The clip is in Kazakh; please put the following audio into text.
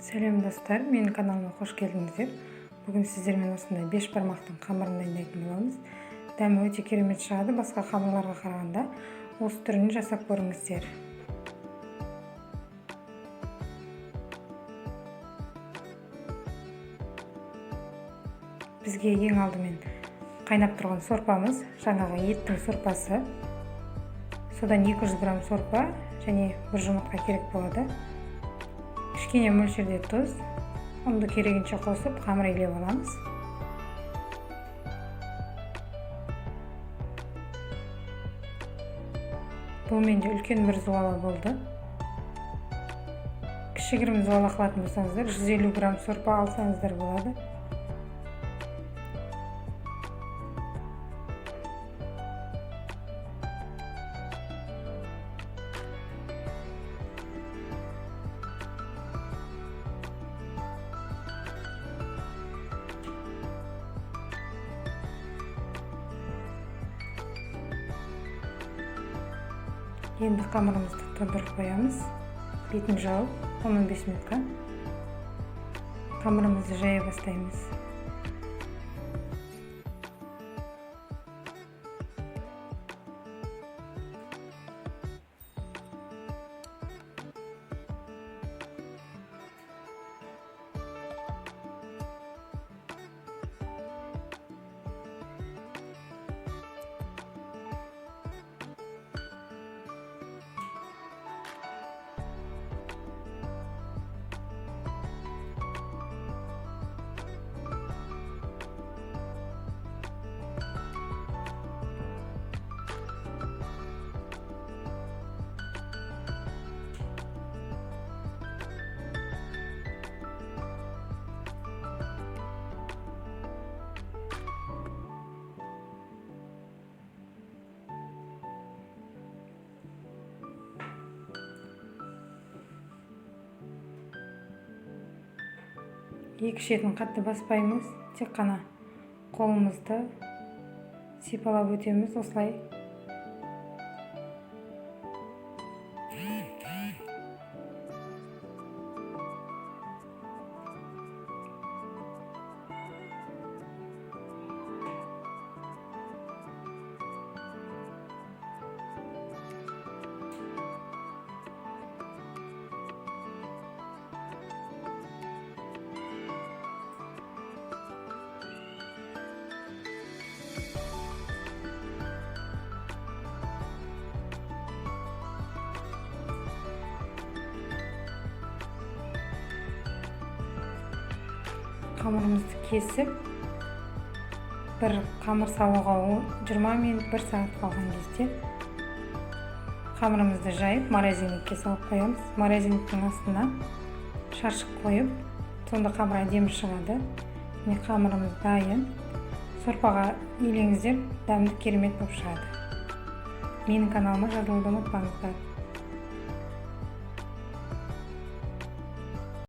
Сәлем достар, менің каналыма қош келдіңіздер. Бүгін сіздермен осындай 5 бармақтың қамырын дайындайтын боламыз. Дәмі өте керемет шығады, басқа қамырларға қарағанда. Осы түрін жасап көріңіздер. Бізге ең алдымен қайнап тұрған сорпамыз, жаңағы еттің сорпасы. Содан 200 грамм сорпа және бір жұмыртқа керек болады. Кішкене мөлшерде тұз, ұнды керегінше қосып қамыр илеп аламыз. Бұл менде үлкен бір зуала болды. Кішігірім зуала қылатын болсаңыздар 150 грамм сорпа алсаңыздар болады. Енді қамырымызды тоздырып қоямыз. Бетін жауып 15 минутқа қамырымызды жая бастаймыз. Екі шетін қатты баспаймыз, тек қана қолымызды сипалап өтеміз осылай. Қамырымызды кесіп, бір қамыр салуға 20 минут 1 сағат қалған кезде қамырымызды жайып морозильникке салып қоямыз. Морозильниктің астына шаршық қойып, сонда қамыр әдемі шығады. Міне қамырымыз дайын. Сорпаға илеңіздер, дәмді керемет болып шығады. Менің каналыма жазылуды ұмытпаңыздар.